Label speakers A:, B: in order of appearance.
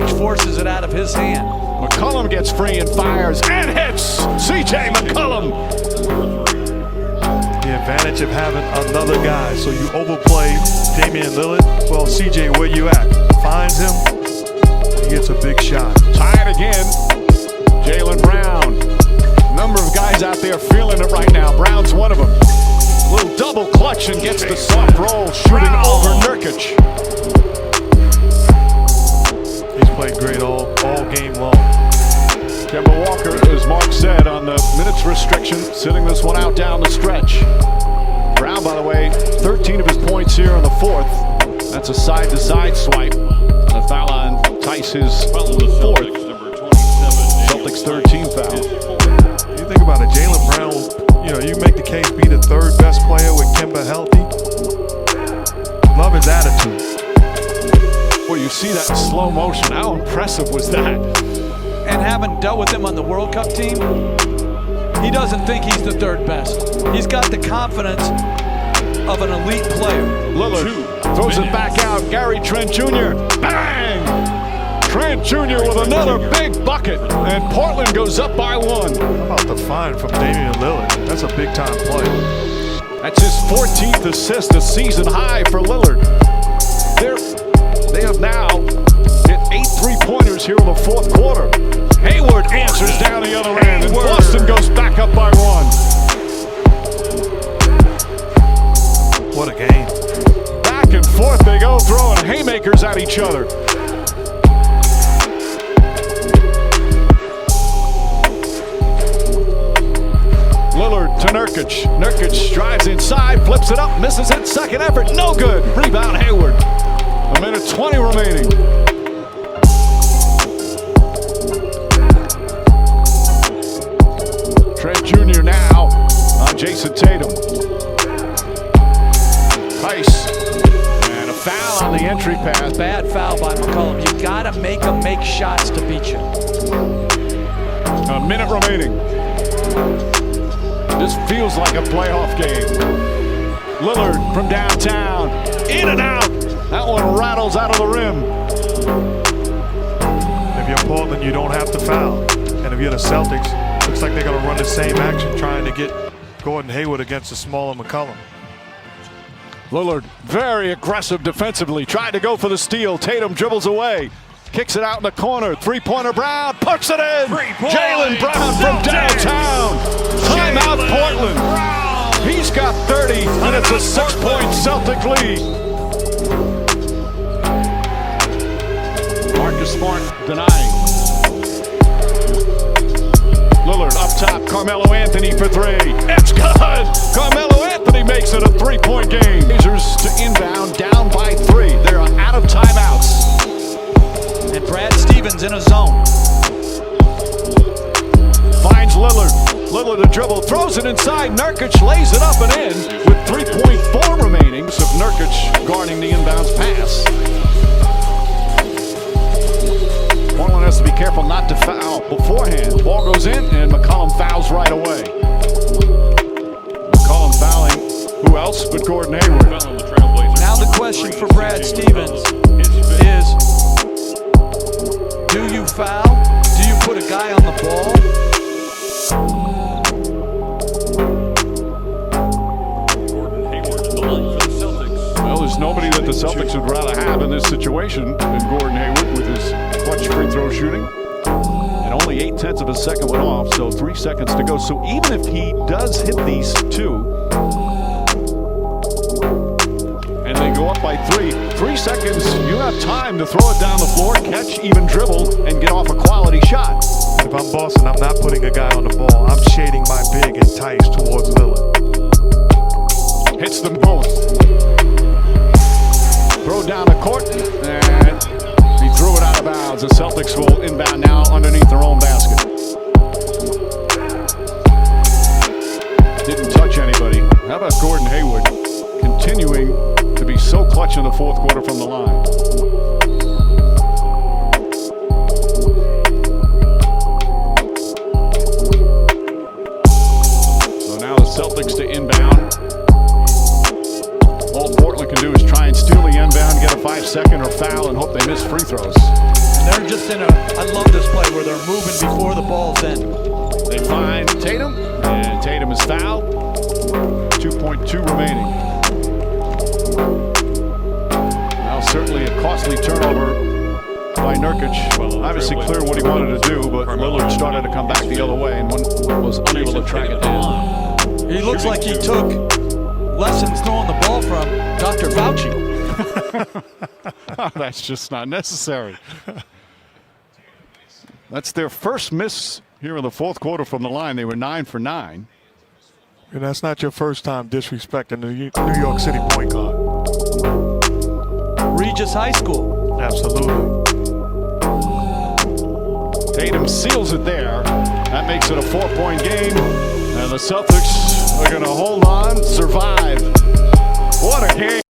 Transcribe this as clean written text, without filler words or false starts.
A: which forces it out of his hand.
B: McCollum gets free and fires and hits C.J. McCollum.
C: The advantage of having another guy. So you overplay Damian Lillard. Well, CJ, where you at? Finds him. He gets a big shot.
B: Tied again. Jaylen Brown. Number of guys out there feeling it right now. Brown's one of them. Little double clutch and gets the soft roll, shooting over Nurkic.
C: He's played great all game long.
B: Kemba Walker, as Mark said, on the minutes restriction, sitting this one out down the stretch. Brown, by the way, 13 of his points here in the fourth. That's a side-to-side swipe. The foul line, Tice his fourth. Celtics 13 foul.
C: You think about it, Jaylen Brown, you make the case be the third best player with Kemba healthy. Love his attitude.
B: Well, you see that in slow motion. How impressive was that?
A: And having dealt with him on the World Cup team, he doesn't think he's the third best. He's got the confidence of an elite player.
B: Lillard throws it back out. Gary Trent Jr. Bang! Trent Jr. with another big bucket. And Portland goes up by one.
C: How about the find from Damian Lillard? That's a big-time play.
B: That's his 14th assist, a season high for Lillard. They have now hit 8 3-pointers here in the fourth quarter. Hayward answers down the other end, and Boston goes back up by one.
C: What a game.
B: Back and forth they go, throwing haymakers at each other. Lillard to Nurkic. Nurkic drives inside, flips it up, misses it. Second effort, no good. Rebound Hayward. A minute 20 remaining. Trent Jr. now on Jason Tatum. Tice. And a foul on the entry pass.
A: Bad foul by McCollum. You gotta make him make shots to beat you.
B: A minute remaining. This feels like a playoff game. Lillard from downtown. In and out. That one rattles out of the rim.
C: If you're Portland, you don't have to foul. And if you're the Celtics, looks like they're going to run the same action, trying to get Gordon Hayward against the smaller McCollum.
B: Lillard, very aggressive defensively, tried to go for the steal. Tatum dribbles away, kicks it out in the corner. Three-pointer Brown, puts it in. Jaylen Brown from downtown. Timeout Portland. He's got 30, and it's a 6-point Celtic lead. Marcus Smart denying. Lillard up top, Carmelo Anthony for three. It's good! Carmelo Anthony makes it a 3-point game. Blazers to inbound, down by 3. They're out of timeouts.
A: And Brad Stevens in a zone.
B: Finds Lillard. Lillard to dribble, throws it inside. Nurkic lays it up and in with 3.4 remaining. So Nurkic guarding the inbounds pass. Portland has to be careful not to foul beforehand. Ball goes in and McCollum fouls right away. McCollum fouling. Who else but Gordon Hayward?
A: Now the question for Brad Stevens is, do you foul? Do you put a guy on the ball?
B: Well, there's nobody that the Celtics would rather have in this situation than Gordon Hayward with his clutch free throw shooting. And only 0.8 of a second went off, so 3 seconds to go. So even if he does hit these two, and they go up by 3 seconds, you have time to throw it down the floor, catch, even dribble, and get off a quality shot.
C: If I'm Boston, I'm not putting a guy on the ball. I'm shading my big and Tice towards Lillard.
B: Hits them both. Throw down the court, and he threw it out of bounds. The Celtics will inbound now underneath their own basket. Didn't touch anybody. How about Gordon Hayward continuing to be so clutch in the fourth quarter from the line? So now the Celtics to inbound. All Portland can do is try and steal the inbound, get a 5-second or foul, and hope they miss free throws.
A: And they're just in a, I love this play where they're moving before the ball's in.
B: They find Tatum, and Tatum is fouled. 2.2 remaining. Now certainly a costly turnover by Nurkic. Well, obviously clear what he wanted to do, but Lillard started to come back the other way and was unable to track it down.
A: He looks like he took lessons throwing the ball from Dr. Fauci.
B: That's just not necessary. That's their first miss here in the fourth quarter from the line. They were 9 for 9.
C: And that's not your first time disrespecting the New York City point guard.
A: Regis High School.
C: Absolutely.
B: Tatum seals it there. That makes it a 4-point game. And the Celtics are going to hold on, survive. What a game.